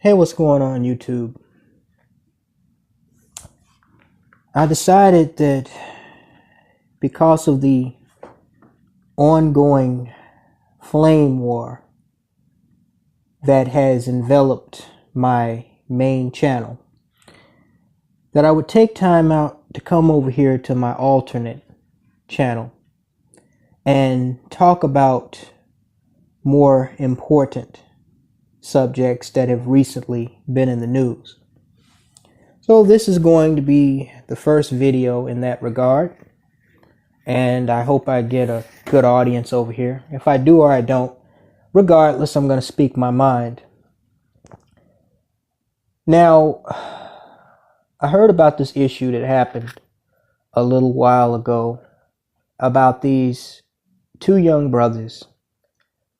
Hey, what's going on, YouTube? I decided that because of the ongoing flame war that has enveloped my main channel, that I would take time out to come over here to my alternate channel and talk about more important subjects that have recently been in the news. So this is going to be the first video in that regard, and I hope I get a good audience over here. If I do or I don't, regardless, I'm going to speak my mind. Now, I heard about this issue that happened a little while ago about these two young brothers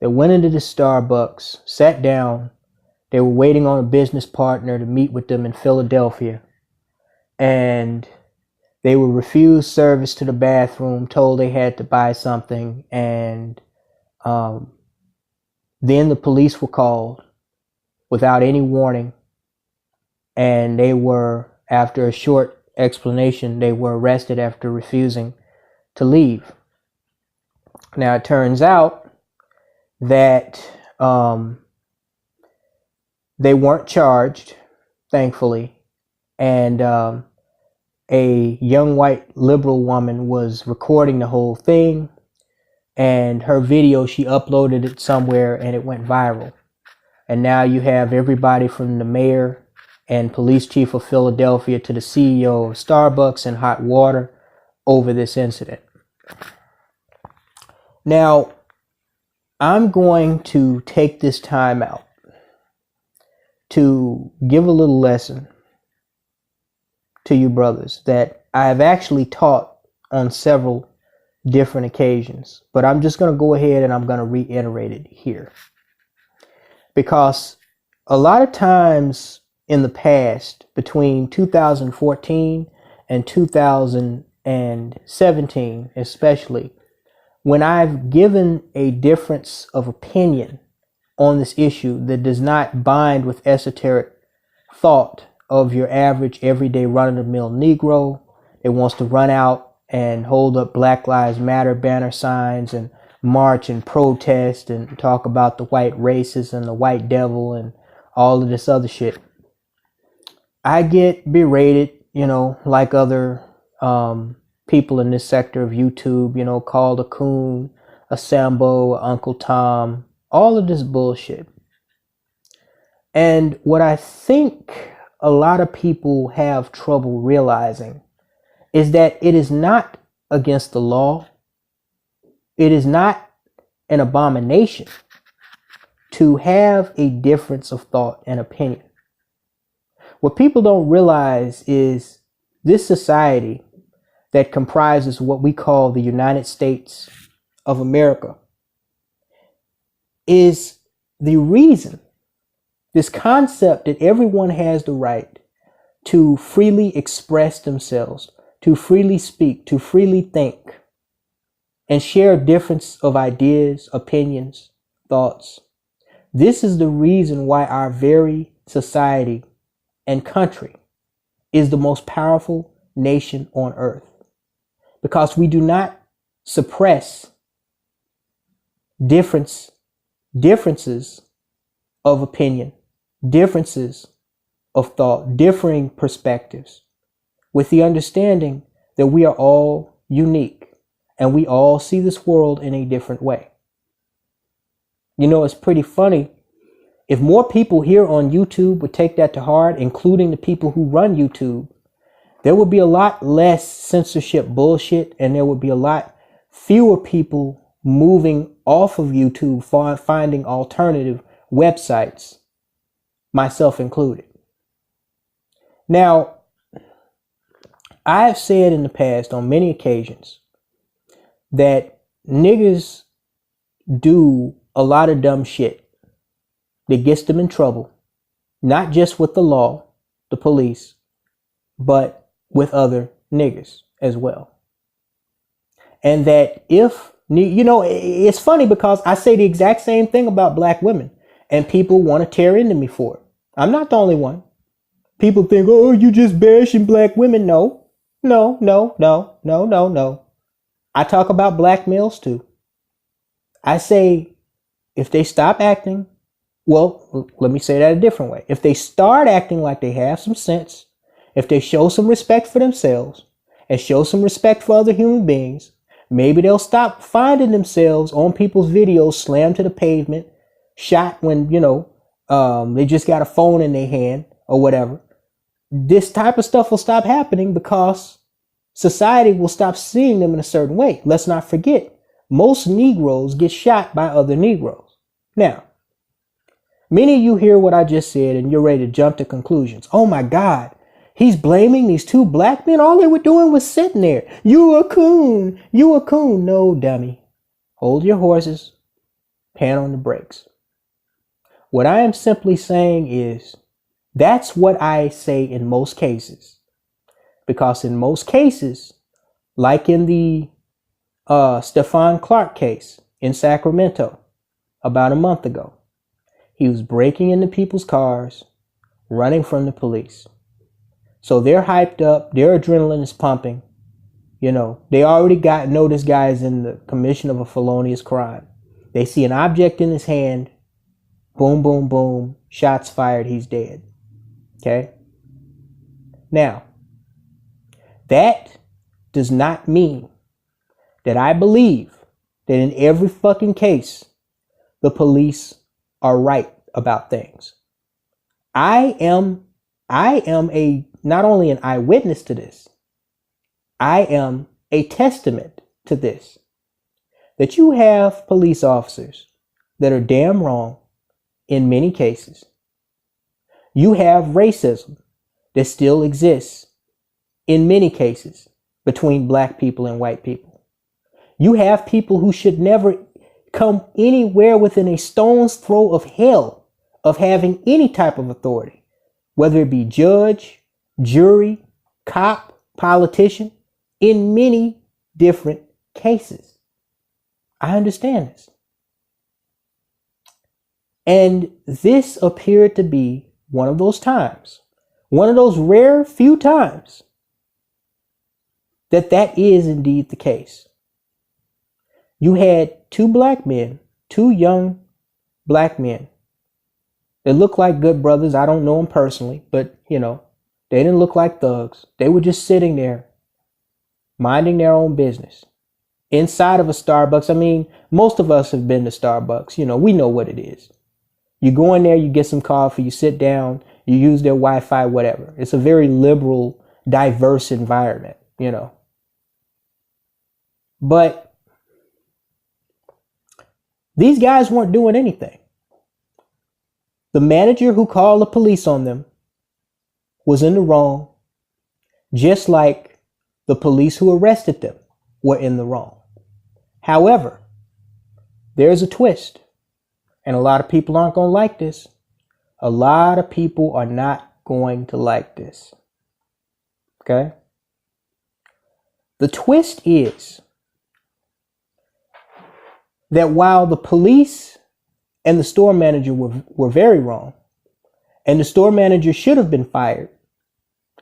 that went into the Starbucks, sat down. They were waiting on a business partner to meet with them in Philadelphia, and they were refused service to the bathroom, told they had to buy something, and then the police were called without any warning, and they were, after a short explanation, they were arrested after refusing to leave. Now, it turns out that they weren't charged, thankfully, and a young white liberal woman was recording the whole thing, and her video, she uploaded it somewhere and it went viral. And now you have everybody from the mayor and police chief of Philadelphia to the CEO of Starbucks in hot water over this incident. Now, I'm going to take this time out to give a little lesson to you brothers that I have actually taught on several different occasions, but I'm just going to go ahead and I'm going to reiterate it here, because a lot of times in the past, between 2014 and 2017 especially, when I've given a difference of opinion on this issue that does not bind with esoteric thought of your average everyday run-of-the-mill Negro that wants to run out and hold up Black Lives Matter banner signs and march and protest and talk about the white racists and the white devil and all of this other shit, I get berated, like other people in this sector of YouTube, called a coon, a Sambo, a Uncle Tom, all of this bullshit. And what I think a lot of people have trouble realizing is that it is not against the law. It is not an abomination to have a difference of thought and opinion. What people don't realize is this society that comprises what we call the United States of America is the reason, this concept that everyone has the right to freely express themselves, to freely speak, to freely think, and share a difference of ideas, opinions, thoughts. This is the reason why our very society and country is the most powerful nation on earth. Because we do not suppress differences of opinion, differences of thought, differing perspectives, with the understanding that we are all unique and we all see this world in a different way. It's pretty funny. If more people here on YouTube would take that to heart, including the people who run YouTube, there would be a lot less censorship bullshit, and there would be a lot fewer people moving off of YouTube, finding alternative websites, myself included. Now, I have said in the past on many occasions that niggas do a lot of dumb shit that gets them in trouble, not just with the law, the police, but with other niggas as well. And that if, it's funny because I say the exact same thing about black women and people want to tear into me for it. I'm not the only one. People think, oh, you just bashing black women. No, no, no, no, no, no, no. I talk about black males too. I say, if they stop acting, well, let me say that a different way. If they start acting like they have some sense, if they show some respect for themselves and show some respect for other human beings, maybe they'll stop finding themselves on people's videos slammed to the pavement, shot when, they just got a phone in their hand or whatever. This type of stuff will stop happening because society will stop seeing them in a certain way. Let's not forget, most Negroes get shot by other Negroes. Now, many of you hear what I just said and you're ready to jump to conclusions. Oh my God, he's blaming these two black men. All they were doing was sitting there. You a coon. You a coon. No, dummy. Hold your horses. Pan on the brakes. What I am simply saying is that's what I say in most cases. Because in most cases, like in the Stephon Clark case in Sacramento about a month ago, he was breaking into people's cars, running from the police. So they're hyped up. Their adrenaline is pumping. They already know this guy is in the commission of a felonious crime. They see an object in his hand. Boom, boom, boom. Shots fired. He's dead. Okay. Now, that does not mean that I believe that in every fucking case, the police are right about things. I am not only an eyewitness to this, I am a testament to this. That you have police officers that are damn wrong in many cases. You have racism that still exists in many cases between black people and white people. You have people who should never come anywhere within a stone's throw of hell of having any type of authority, whether it be judge, jury, cop, politician, in many different cases. I understand this. And this appeared to be one of those times, one of those rare few times that is indeed the case. You had two black men, two young black men that looked like good brothers. I don't know them personally, but they didn't look like thugs. They were just sitting there minding their own business inside of a Starbucks. I mean, most of us have been to Starbucks. We know what it is. You go in there, you get some coffee, you sit down, you use their Wi-Fi, whatever. It's a very liberal, diverse environment, But these guys weren't doing anything. The manager who called the police on them was in the wrong, just like the police who arrested them were in the wrong. However, there's a twist. And a lot of people aren't going to like this. A lot of people are not going to like this. Okay? The twist is that while the police and the store manager were very wrong, and the store manager should have been fired,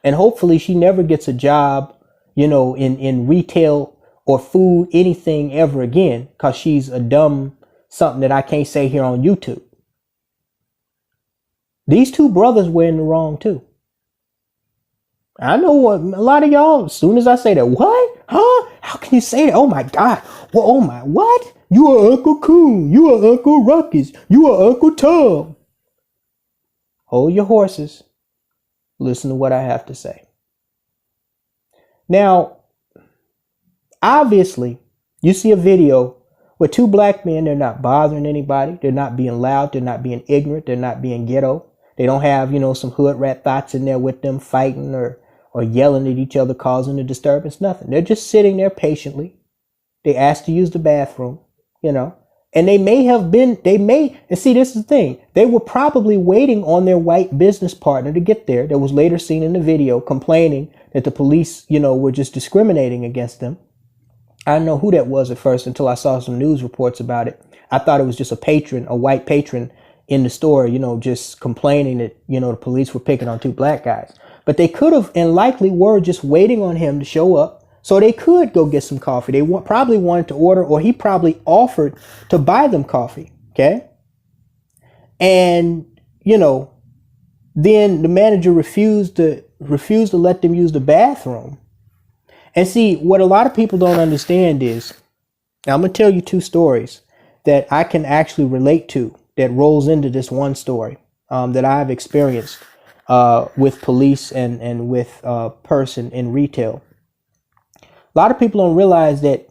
and hopefully she never gets a job, in retail or food, anything ever again, because she's a dumb something that I can't say here on YouTube. These two brothers were in the wrong too. I know what a lot of y'all, as soon as I say that, what? Huh? How can you say that? Oh my God. Well, oh my, what? You are Uncle Coon. You are Uncle Ruckus. You are Uncle Tom. Hold your horses. Listen to what I have to say. Now, obviously, you see a video with two black men. They're not bothering anybody. They're not being loud. They're not being ignorant. They're not being ghetto. They don't have, some hood rat thoughts in there with them fighting or yelling at each other, causing a disturbance. Nothing. They're just sitting there patiently. They asked to use the bathroom, and and see, this is the thing. They were probably waiting on their white business partner to get there. That was later seen in the video complaining that the police, were just discriminating against them. I didn't know who that was at first until I saw some news reports about it. I thought it was just a white patron, in the store, just complaining that, the police were picking on two black guys. But they could have and likely were just waiting on him to show up so they could go get some coffee. They probably wanted to order, or he probably offered to buy them coffee. Okay. And, then the manager refused to let them use the bathroom. And see, what a lot of people don't understand is, now I'm going to tell you two stories that I can actually relate to that rolls into this one story that I've experienced with police and with a person in retail. A lot of people don't realize that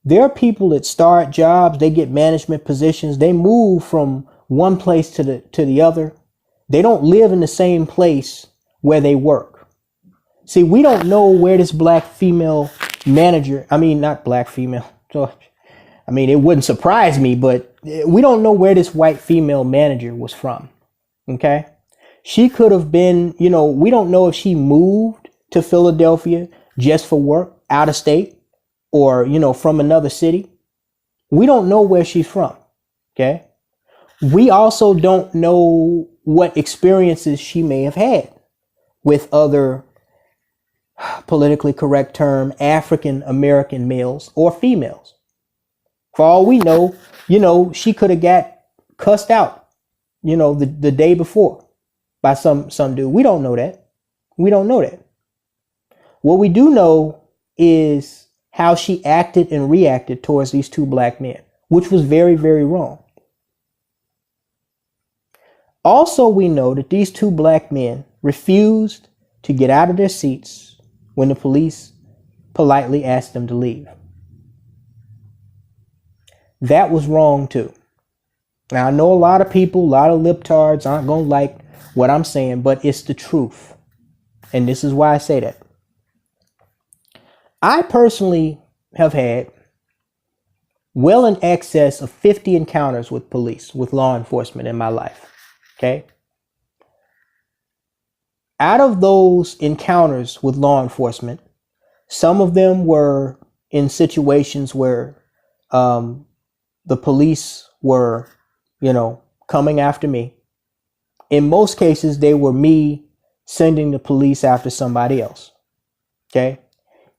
there are people that start jobs, they get management positions, they move from one place to the other. They don't live in the same place where they work. See, we don't know where this black female manager, not black female, it wouldn't surprise me, but we don't know where this white female manager was from. Okay. She could have been, we don't know if she moved to Philadelphia just for work, out of state, or, from another city. We don't know where she's from. Okay. We also don't know what experiences she may have had with other, politically correct term, African American males or females. For all we know, she could have got cussed out, the day before by some dude. We don't know that. We don't know that. What we do know is how she acted and reacted towards these two black men, which was very, very wrong. Also, we know that these two black men refused to get out of their seats when the police politely asked them to leave. That was wrong too. Now, I know a lot of people, a lot of libtards aren't going to like what I'm saying, but it's the truth. And this is why I say that. I personally have had well in excess of 50 encounters with police, with law enforcement in my life. Okay. Out of those encounters with law enforcement, some of them were in situations where the police were, coming after me. In most cases, they were me sending the police after somebody else. Okay.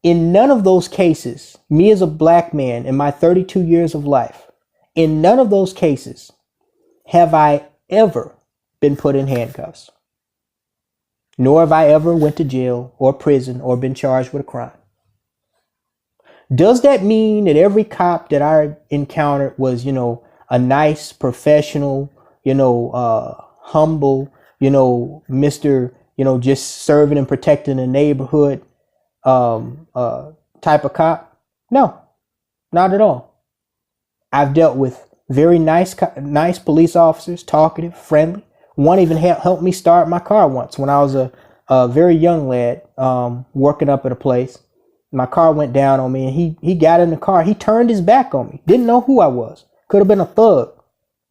In none of those cases, me as a black man in my 32 years of life, in none of those cases have I ever been put in handcuffs. Nor have I ever went to jail or prison or been charged with a crime. Does that mean that every cop that I encountered was, a nice, professional, humble, Mr., just serving and protecting the neighborhood type of cop? No, not at all. I've dealt with very nice police officers, talkative, friendly. One even helped me start my car once when I was a very young lad working up at a place. My car went down on me and he got in the car. He turned his back on me. Didn't know who I was. Could have been a thug,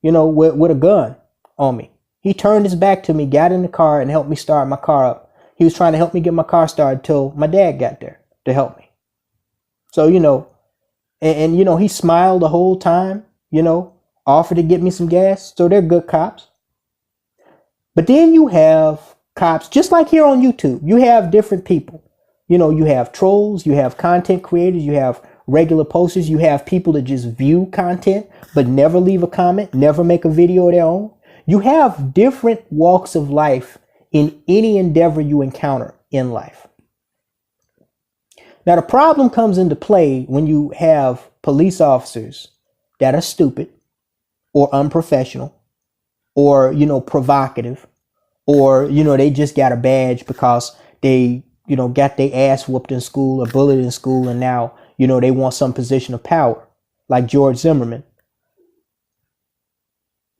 with a gun on me. He turned his back to me, got in the car and helped me start my car up. He was trying to help me get my car started till my dad got there to help me. So, he smiled the whole time, offered to get me some gas. So they're good cops. But then you have cops, just like here on YouTube, you have different people. You have trolls, you have content creators, you have regular posters, you have people that just view content, but never leave a comment, never make a video of their own. You have different walks of life in any endeavor you encounter in life. Now, the problem comes into play when you have police officers that are stupid or unprofessional or, provocative, or, they just got a badge because they, got their ass whooped in school or bullied in school. And now, they want some position of power like George Zimmerman.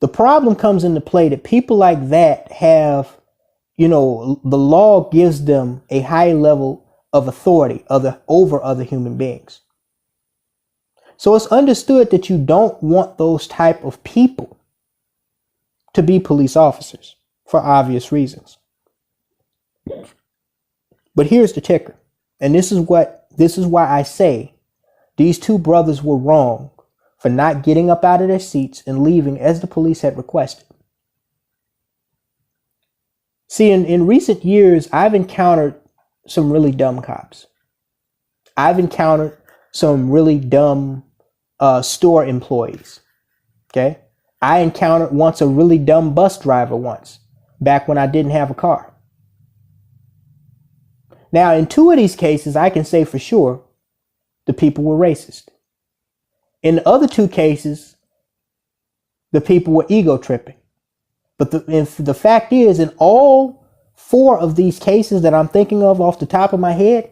The problem comes into play that people like that have, the law gives them a high level of authority over other human beings. So it's understood that you don't want those type of people to be police officers for obvious reasons. But here's the kicker. And this is why I say these two brothers were wrong for not getting up out of their seats and leaving as the police had requested. See, in recent years, I've encountered some really dumb cops. I've encountered some really dumb store employees. Okay. I encountered once a really dumb bus driver once, back when I didn't have a car. Now, in 2 of these cases, I can say for sure the people were racist. In the other 2 cases, the people were ego tripping. But the fact is, in all 4 of these cases that I'm thinking of off the top of my head,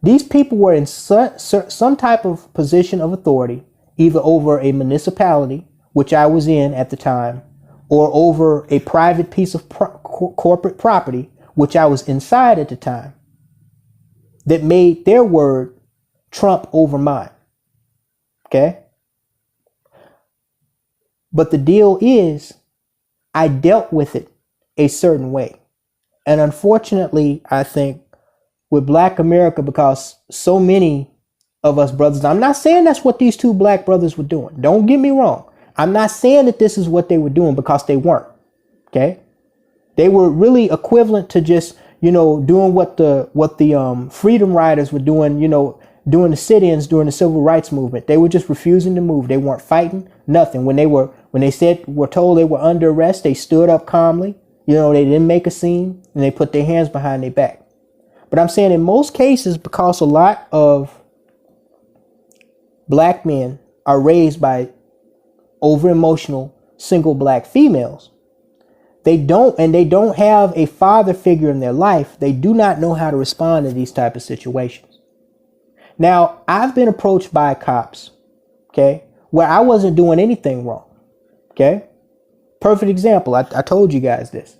these people were in some type of position of authority, either over a municipality, which I was in at the time, or over a private piece of corporate property, which I was inside at the time, that made their word trump over mine. Okay? But the deal is, I dealt with it a certain way. And unfortunately, I think with Black America, because so many of us brothers, I'm not saying that's what these 2 black brothers were doing. Don't get me wrong. I'm not saying that this is what they were doing, because they weren't. Okay. They were really equivalent to just, doing what the freedom riders were doing, doing the sit-ins during the civil rights movement. They were just refusing to move. They weren't fighting, nothing. When they were told they were under arrest, they stood up calmly. They didn't make a scene, and they put their hands behind their back. But I'm saying in most cases, because a lot of black men are raised by over emotional single black females, they don't have a father figure in their life. They do not know how to respond to these type of situations. Now, I've been approached by cops, okay, where I wasn't doing anything wrong. Okay. Perfect example. I told you guys this.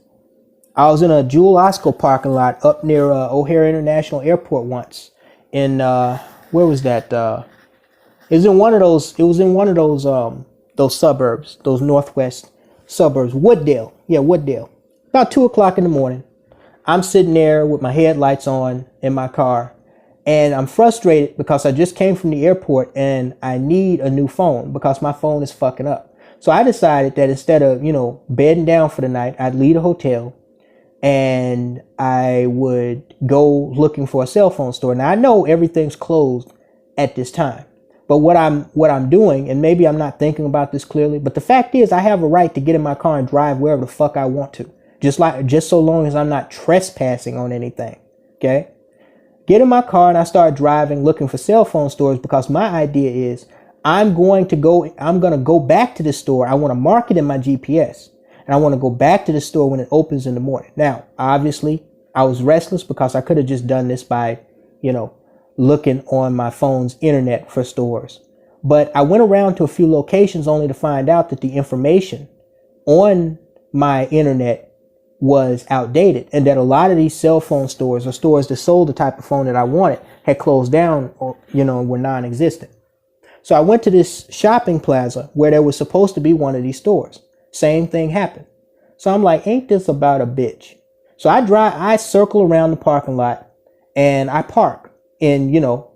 I was in a Jewel Osco parking lot up near O'Hare International Airport once. In where was that? It was in one of those suburbs, those northwest suburbs. Wooddale. Yeah, Wooddale. About 2:00 in the morning. I'm sitting there with my headlights on in my car, and I'm frustrated because I just came from the airport and I need a new phone because my phone is fucking up. So I decided that instead of, bedding down for the night, I'd leave a hotel and I would go looking for a cell phone store. Now I know everything's closed at this time, but what I'm doing, and maybe I'm not thinking about this clearly, but the fact is I have a right to get in my car and drive wherever the fuck I want to, just so long as I'm not trespassing on anything. Okay. Get in my car and I start driving looking for cell phone stores, because my idea is I'm going to go back to the store. I want to mark it in my GPS, and I want to go back to the store when it opens in the morning. Now, obviously, I was restless because I could have just done this by, looking on my phone's internet for stores. But I went around to a few locations only to find out that the information on my internet was outdated, and that a lot of these cell phone stores, or stores that sold the type of phone that I wanted, had closed down or, were non-existent. So I went to this shopping plaza where there was supposed to be one of these stores. Same thing happened. So I'm like, ain't this about a bitch? So I circle around the parking lot and I park in,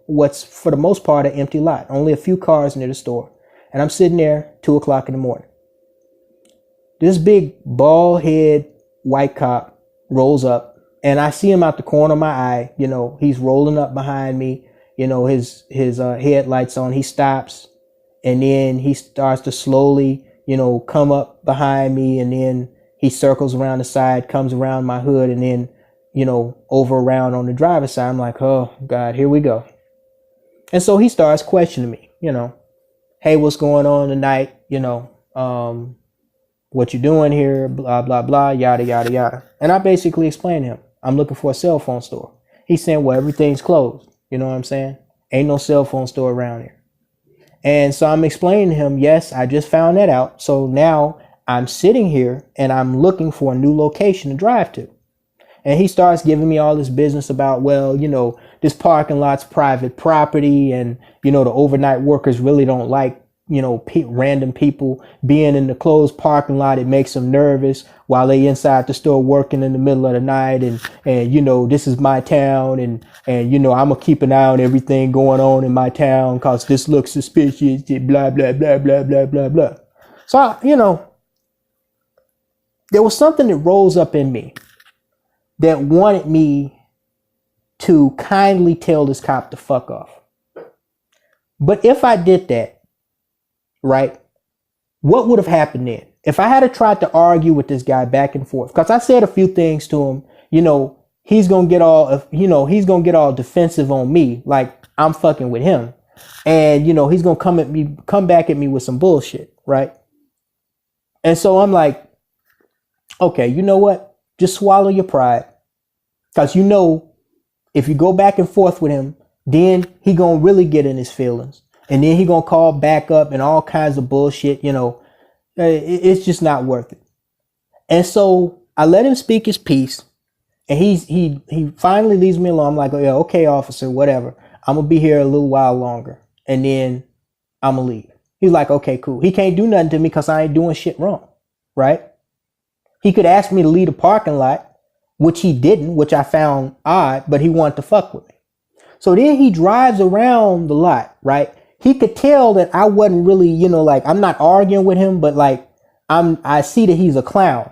what's for the most part an empty lot. Only a few cars near the store. And I'm sitting there 2:00 in the morning. This big bald head white cop rolls up, and I see him out the corner of my eye. He's rolling up behind me. His headlights on. He stops, and then he starts to slowly, come up behind me, and then he circles around the side, comes around my hood, and then, over around on the driver's side. I'm like, oh God, here we go. And so he starts questioning me, hey, what's going on tonight? What you doing here? Blah, blah, blah, yada, yada, yada. And I basically explained to him, I'm looking for a cell phone store. He's saying, well, everything's closed. You know what I'm saying? Ain't no cell phone store around here. And so I'm explaining to him, yes, I just found that out. So now I'm sitting here and I'm looking for a new location to drive to. And he starts giving me all this business about, well, this parking lot's private property, and, the overnight workers really don't like, random people being in the closed parking lot. It makes them nervous while they inside the store working in the middle of the night. And this is my town, and I'm gonna keep an eye on everything going on in my town because this looks suspicious, blah, blah, blah, blah, blah, blah, blah. So, there was something that rose up in me that wanted me to kindly tell this cop to fuck off. But if I did that, right, what would have happened then? If I had tried to argue with this guy back and forth, because I said a few things to him, he's gonna get all defensive on me, like I'm fucking with him, and he's gonna come back at me with some bullshit, right? And so I'm like, okay, you know what? Just swallow your pride, because if you go back and forth with him, then he gonna really get in his feelings, and then he gonna call back up and all kinds of bullshit. It's just not worth it. And so I let him speak his piece, and he finally leaves me alone. I'm like, oh yeah, okay, officer, whatever. I'm gonna be here a little while longer, and then I'm gonna leave. He's like, okay, cool. He can't do nothing to me because I ain't doing shit wrong, right? He could ask me to leave the parking lot, which he didn't, which I found odd, but he wanted to fuck with me. So then he drives around the lot, right? He could tell that I wasn't really, I'm not arguing with him, but I see that he's a clown.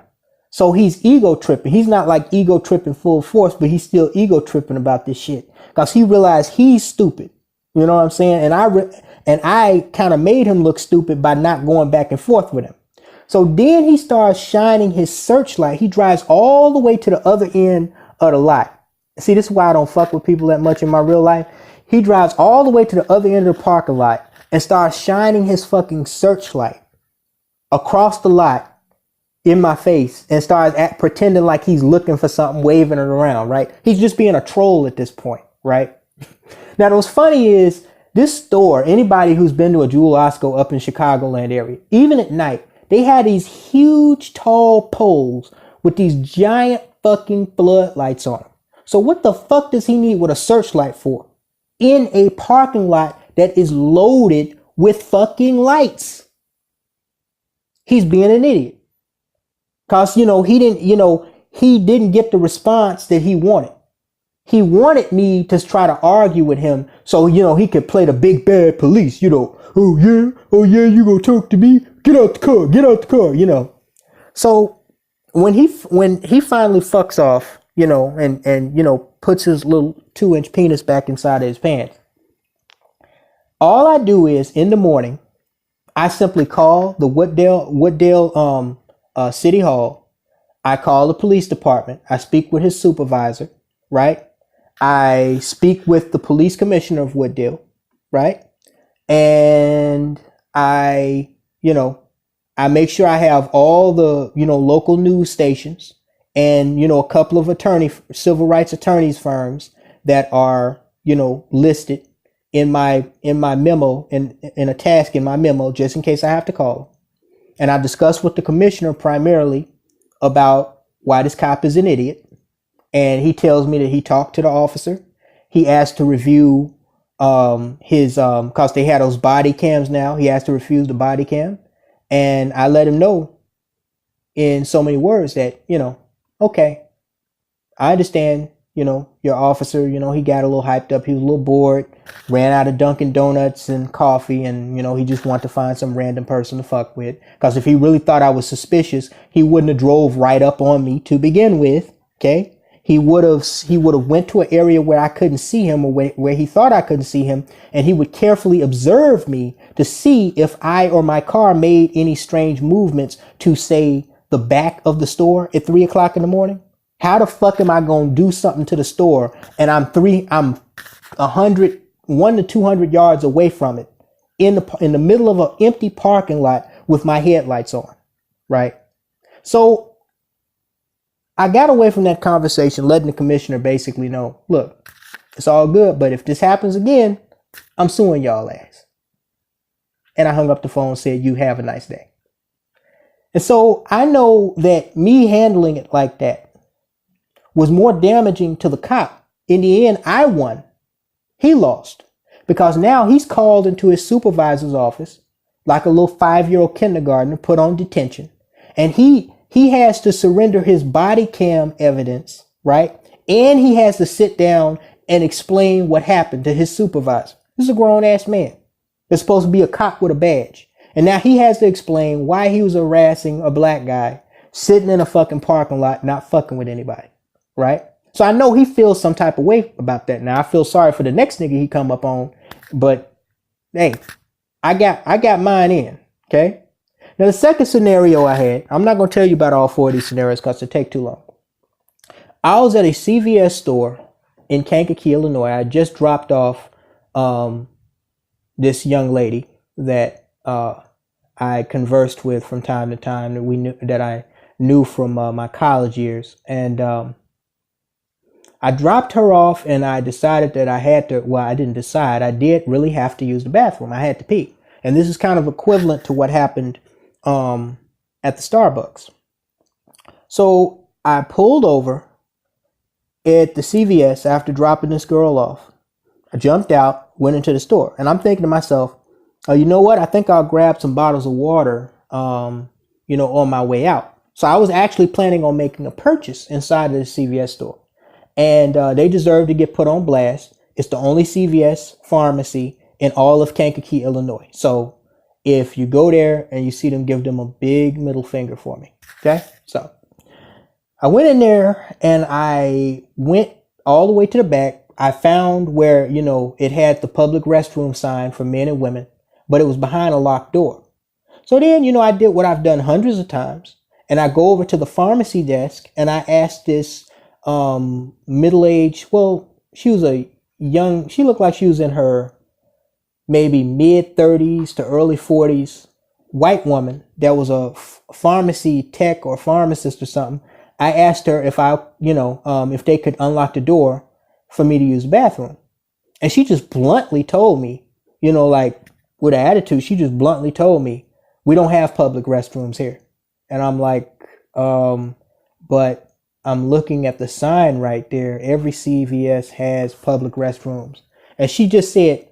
So he's ego tripping. He's not like ego tripping full force, but he's still ego tripping about this shit because he realized he's stupid. You know what I'm saying? And I kind of made him look stupid by not going back and forth with him. So then he starts shining his searchlight. He drives all the way to the other end of the lot. See, this is why I don't fuck with people that much in my real life. He drives all the way to the other end of the parking lot and starts shining his fucking searchlight across the lot in my face and starts pretending like he's looking for something, waving it around, right? He's just being a troll at this point, right? Now, what's funny is this store, anybody who's been to a Jewel Osco up in Chicagoland area, even at night, they had these huge, tall poles with these giant fucking floodlights on them. So what the fuck does he need with a searchlight for? In a parking lot that is loaded with fucking lights. He's being an idiot. Cause he didn't get the response that he wanted. He wanted me to try to argue with him so he could play the big bad police, oh yeah, you gonna talk to me? Get out the car. So when he finally fucks off, and puts his little 2-inch penis back inside of his pants, all I do is in the morning, I simply call the Wooddale City Hall. I call the police department. I speak with his supervisor, right? I speak with the police commissioner of Wooddale, right? And I make sure I have all the, local news stations and, a couple of civil rights attorneys firms that are, listed in my memo, in a task in my memo, just in case I have to call them. And I discuss with the commissioner primarily about why this cop is an idiot. And he tells me that he talked to the officer. He asked to review his, cause they had those body cams now. He asked to review the body cam. And I let him know in so many words that, okay, I understand, your officer, he got a little hyped up. He was a little bored, ran out of Dunkin' Donuts and coffee. And, he just wanted to find some random person to fuck with. Because if he really thought I was suspicious, he wouldn't have drove right up on me to begin with. Okay. He would have went to an area where I couldn't see him, or where he thought I couldn't see him. And he would carefully observe me to see if I or my car made any strange movements to, say, the back of the store at 3 o'clock in the morning. How the fuck am I going to do something to the store and I'm 1 to 200 yards away from it in the middle of an empty parking lot with my headlights on, right? So I got away from that conversation, letting the commissioner basically know, look, it's all good, but if this happens again, I'm suing y'all ass. And I hung up the phone and said, you have a nice day. And so I know that me handling it like that was more damaging to the cop. In the end, I won. He lost. Because now he's called into his supervisor's office like a little 5-year-old kindergartner, put on detention. And he has to surrender his body cam evidence, right? And he has to sit down and explain what happened to his supervisor. This is a grown ass man. They're supposed to be a cop with a badge. And now he has to explain why he was harassing a black guy sitting in a fucking parking lot, not fucking with anybody. right? So I know he feels some type of way about that. Now I feel sorry for the next nigga he come up on, but hey, I got mine in. Okay. Now the second scenario I had, I'm not gonna tell you about all four of these scenarios because it take too long. I was at a CVS store in Kankakee, Illinois. I just dropped off this young lady that I conversed with from time to time that I knew from my college years, and I dropped her off, and I decided that I had to. Well, I didn't decide. I did really have to use the bathroom. I had to pee, and this is kind of equivalent to what happened at the Starbucks. So I pulled over at the CVS after dropping this girl off. I jumped out, went into the store, and I'm thinking to myself, oh, you know what? I think I'll grab some bottles of water, on my way out. So I was actually planning on making a purchase inside of the CVS store, and they deserve to get put on blast. It's the only CVS pharmacy in all of Kankakee, Illinois. So if you go there and you see them, give them a big middle finger for me. Okay, so I went in there and I went all the way to the back. I found where, it had the public restroom sign for men and women, but it was behind a locked door. So then, I did what I've done hundreds of times. And I go over to the pharmacy desk and I asked this middle-aged, well, she looked like she was in her maybe mid-30s to early 40s, white woman that was a pharmacy tech or pharmacist or something. I asked her if if they could unlock the door for me to use the bathroom. And she just bluntly told me, with an attitude, she just bluntly told me, we don't have public restrooms here. And I'm like, but I'm looking at the sign right there. Every CVS has public restrooms. And she just said,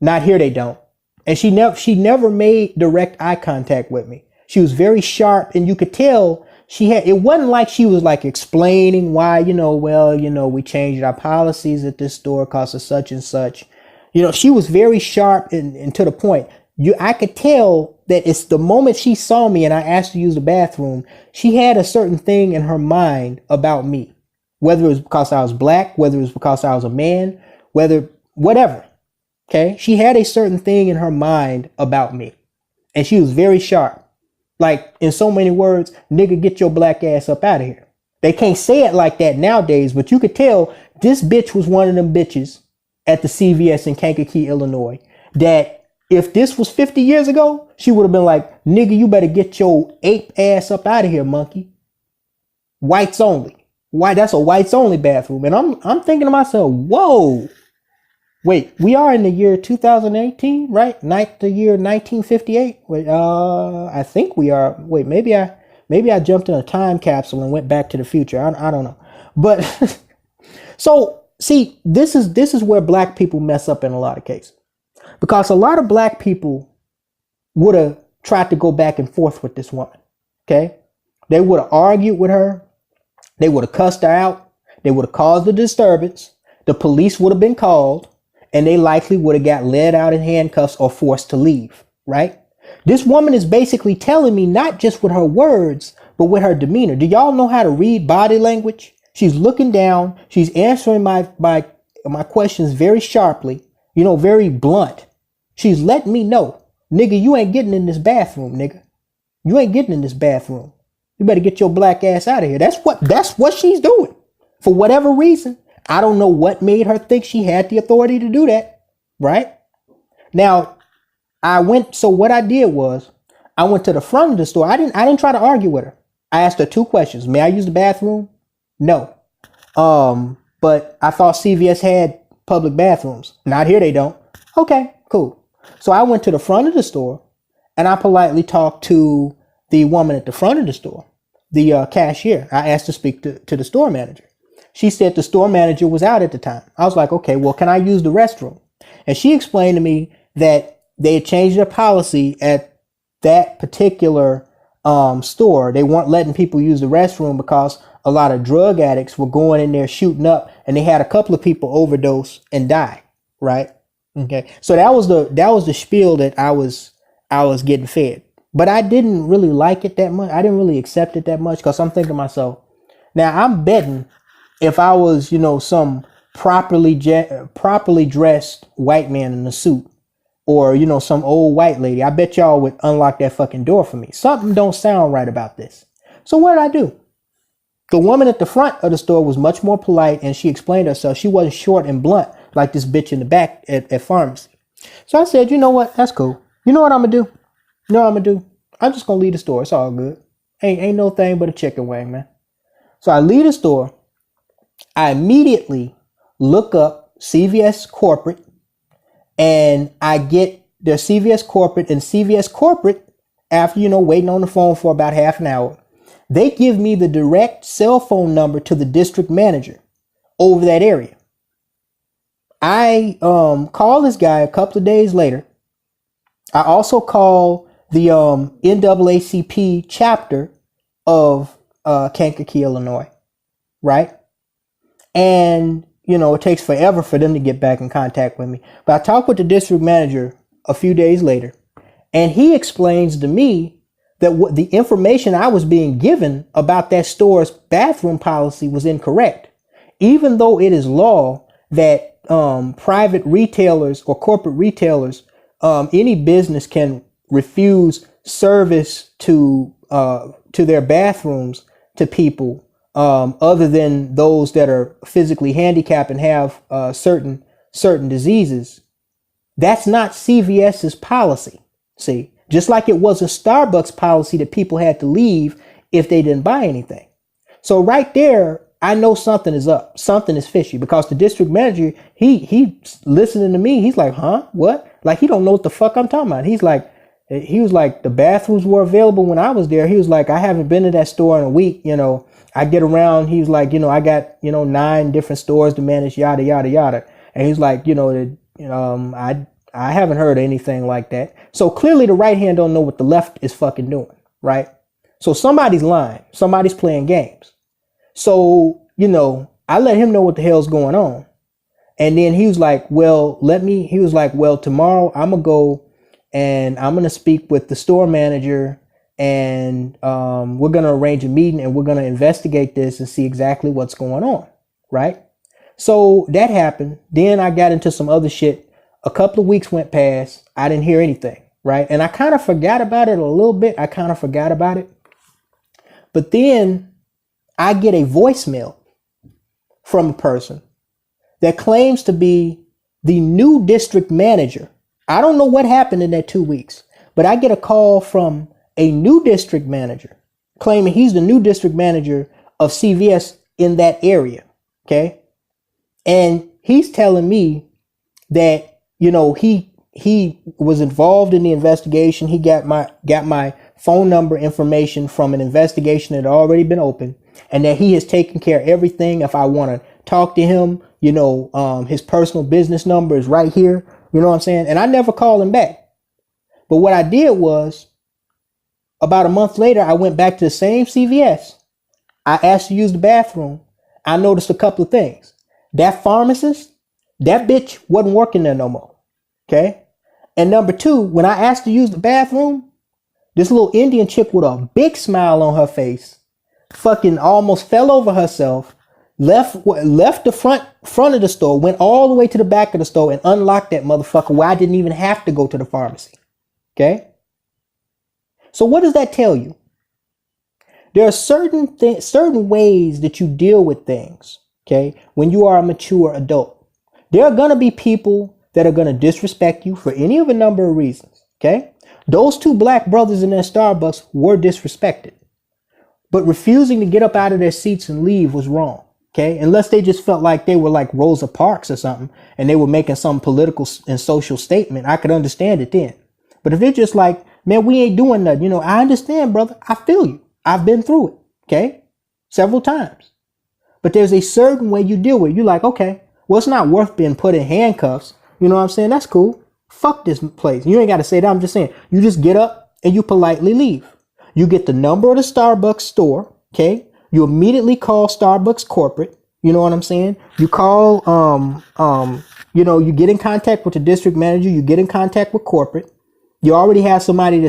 not here, they don't. And she never made direct eye contact with me. She was very sharp, and you could tell it wasn't like she was like explaining why, we changed our policies at this store because of such and such. She was very sharp and to the point. I could tell that it's the moment she saw me and I asked her to use the bathroom, she had a certain thing in her mind about me, whether it was because I was black, whether it was because I was a man, whatever. Okay. She had a certain thing in her mind about me, and she was very sharp. Like, in so many words, nigga, get your black ass up out of here. They can't say it like that nowadays, but you could tell this bitch was one of them bitches at the CVS in Kankakee, Illinois, that if this was 50 years ago, she would have been like, nigga, you better get your ape ass up out of here, monkey. Whites only. Why? That's a whites only bathroom. And I'm thinking to myself, whoa, wait, we are in the year 2018, right? The year 1958. Wait, I think we are. Wait, maybe I jumped in a time capsule and went back to the future. I don't know. But so see, this is where black people mess up in a lot of cases, because a lot of black people would have tried to go back and forth with this woman. Okay. They would have argued with her. They would have cussed her out. They would have caused a disturbance. The police would have been called, and they likely would have got led out in handcuffs or forced to leave, right? This woman is basically telling me, not just with her words, but with her demeanor. Do y'all know how to read body language? She's looking down. She's answering my questions very sharply, very blunt. She's letting me know, nigga, you ain't getting in this bathroom, nigga. You ain't getting in this bathroom. You better get your black ass out of here. That's what she's doing. For whatever reason, I don't know what made her think she had the authority to do that, right? Now, so what I did was, I went to the front of the store. I didn't try to argue with her. I asked her two questions. May I use the bathroom? No. But I thought CVS had public bathrooms. Not here, they don't. Okay, cool. So I went to the front of the store and I politely talked to the woman at the front of the store, the cashier. I asked to speak to the store manager. She said the store manager was out at the time. I was like, okay, well, can I use the restroom? And she explained to me that they had changed their policy at that particular store. They weren't letting people use the restroom because a lot of drug addicts were going in there shooting up, and they had a couple of people overdose and die. Right. Okay. So that was the spiel that I was getting fed. But I didn't really like it that much. I didn't really accept it that much, because I'm thinking to myself, now I'm betting if I was, some properly dressed white man in a suit, or, some old white lady, I bet y'all would unlock that fucking door for me. Something don't sound right about this. So what did I do? The woman at the front of the store was much more polite, and she explained herself. She wasn't short and blunt like this bitch in the back at pharmacy. So I said, you know what? That's cool. You know what I'm gonna do? You know what I'm gonna do? I'm just gonna leave the store. It's all good. Ain't no thing but a chicken wing, man. So I leave the store. I immediately look up CVS corporate, and I get their CVS corporate, and CVS corporate, after, waiting on the phone for about half an hour, they give me the direct cell phone number to the district manager over that area. I call this guy a couple of days later. I also call the NAACP chapter of Kankakee, Illinois, right? And, it takes forever for them to get back in contact with me. But I talked with the district manager a few days later, and he explains to me that what the information I was being given about that store's bathroom policy was incorrect, even though it is law that private retailers or corporate retailers, any business can refuse service to their bathrooms to people other than those that are physically handicapped and have certain diseases. That's not CVS's policy. See, just like it was a Starbucks policy that people had to leave if they didn't buy anything. So right there, I know something is up. Something is fishy, because the district manager, he's listening to me. He's like, huh? What? Like, he don't know what the fuck I'm talking about. He was like, the bathrooms were available when I was there. He was like, I haven't been to that store in a week. I get around. He was like, I got, 9 different stores to manage, yada, yada, yada. And he's like, I haven't heard anything like that. So clearly the right hand don't know what the left is fucking doing, right? So somebody's lying. Somebody's playing games. So, I let him know what the hell's going on. And then he was like, well, tomorrow I'm going to go and I'm going to speak with the store manager, and we're going to arrange a meeting, and we're going to investigate this and see exactly what's going on, right? So that happened. Then I got into some other shit. A couple of weeks went past. I didn't hear anything, right? And I kind of forgot about it a little bit. But then I get a voicemail from a person that claims to be the new district manager. I don't know what happened in that 2 weeks, but I get a call from a new district manager claiming he's the new district manager of CVS in that area. Okay. And he's telling me that, he was involved in the investigation. He got my phone number information from an investigation that had already been open, and that he has taken care of everything. If I want to talk to him, his personal business number is right here. You know what I'm saying? And I never called him back. But what I did was, about a month later, I went back to the same CVS. I asked to use the bathroom. I noticed a couple of things. That pharmacist, that bitch wasn't working there no more. Okay. And number 2, when I asked to use the bathroom, this little Indian chick with a big smile on her face fucking almost fell over herself, left the front of the store, went all the way to the back of the store, and unlocked that motherfucker where I didn't even have to go to the pharmacy. Okay. So what does that tell you? There are certain ways that you deal with things. Okay. When you are a mature adult, there are going to be people that are going to disrespect you for any of a number of reasons. Okay. Those 2 black brothers in their Starbucks were disrespected, but refusing to get up out of their seats and leave was wrong. Okay. Unless they just felt like they were like Rosa Parks or something, and they were making some political and social statement, I could understand it then. But if they're just like, man, we ain't doing nothing. I understand, brother. I feel you. I've been through it. Okay. Several times. But there's a certain way you deal with it. You're like, okay, well, it's not worth being put in handcuffs. You know what I'm saying? That's cool. Fuck this place. You ain't got to say that. I'm just saying, you just get up and you politely leave. You get the number of the Starbucks store. Okay. You immediately call Starbucks corporate. You know what I'm saying? You call, you get in contact with the district manager. You get in contact with corporate. You already have somebody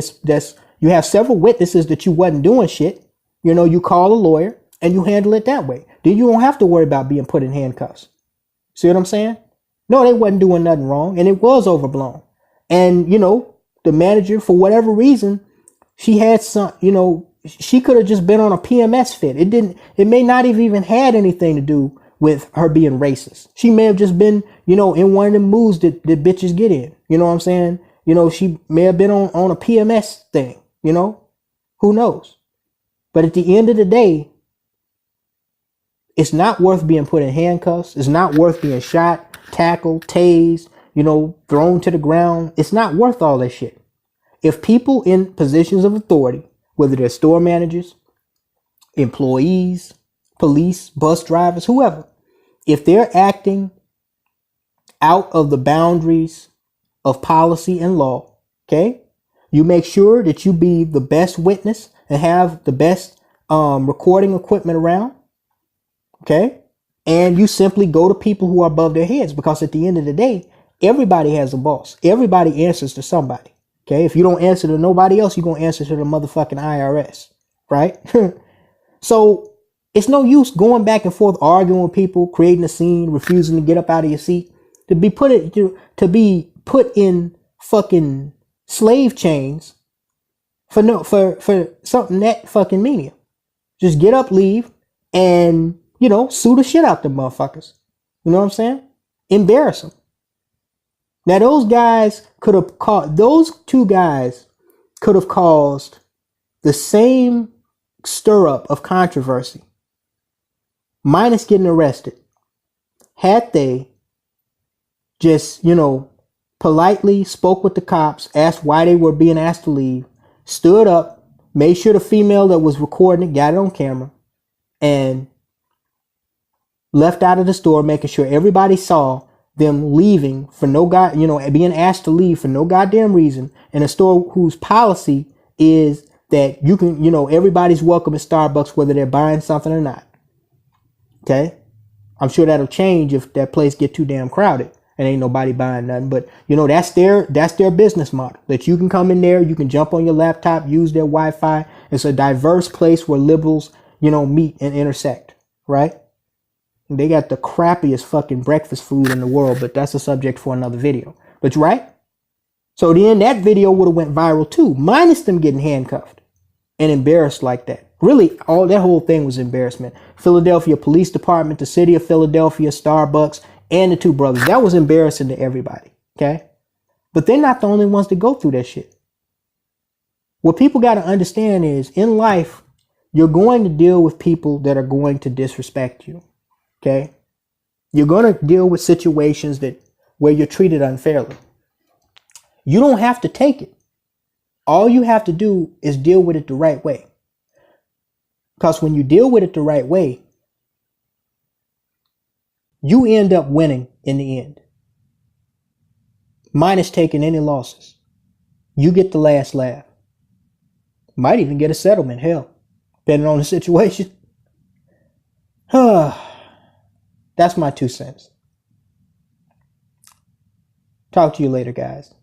you have several witnesses that you wasn't doing shit. You call a lawyer and you handle it that way. then you don't have to worry about being put in handcuffs. See what I'm saying? No, they wasn't doing nothing wrong, and it was overblown. And, you know, the manager, for whatever reason, she had some, you know, she could have just been on a PMS fit. It may not have even had anything to do with her being racist. She may have just been, you know, in one of them moods that bitches get in. You know what I'm saying? You know, she may have been on a PMS thing, you know, who knows? But at the end of the day, it's not worth being put in handcuffs. It's not worth being shot, tackled, tased, you know, thrown to the ground. It's not worth all that shit. If people in positions of authority, whether they're store managers, employees, police, bus drivers, whoever, if they're acting out of the boundaries of policy and law, okay, you make sure that you be the best witness and have the best recording equipment around, okay, and you simply go to people who are above their heads, because at the end of the day, everybody has a boss. Everybody answers to somebody. Okay, if you don't answer to nobody else, you're going to answer to the motherfucking IRS, right? So it's no use going back and forth, arguing with people, creating a scene, refusing to get up out of your seat, to be put in fucking slave chains for something that fucking menial. Just get up, leave, and, you know, sue the shit out the motherfuckers. You know what I'm saying? Embarrass them. Now those two guys could have caused the same stir up of controversy, minus getting arrested, had they just, you know, politely spoke with the cops, asked why they were being asked to leave, stood up, made sure the female that was recording it got it on camera, and left out of the store, making sure everybody saw them leaving for no god, you know, being asked to leave for no goddamn reason, in a store whose policy is that you can, you know, everybody's welcome at Starbucks whether they're buying something or not. Okay, I'm sure that'll change if that place get too damn crowded and ain't nobody buying nothing. But you know, that's their business model, that you can come in there, you can jump on your laptop, use their Wi-Fi. It's a diverse place where liberals, you know, meet and intersect, right? They got the crappiest fucking breakfast food in the world, but that's a subject for another video. But right? So then that video would have went viral too, minus them getting handcuffed and embarrassed like that. Really, all that whole thing was embarrassment. Philadelphia Police Department, the city of Philadelphia, Starbucks, and the two brothers. That was embarrassing to everybody, okay? But they're not the only ones to go through that shit. What people got to understand is, in life, you're going to deal with people that are going to disrespect you. Okay, you're going to deal with situations where you're treated unfairly. You don't have to take it. All you have to do is deal with it the right way. Because when you deal with it the right way, you end up winning in the end. Minus taking any losses. You get the last laugh. Might even get a settlement, hell, depending on the situation. That's my 2 cents. Talk to you later, guys.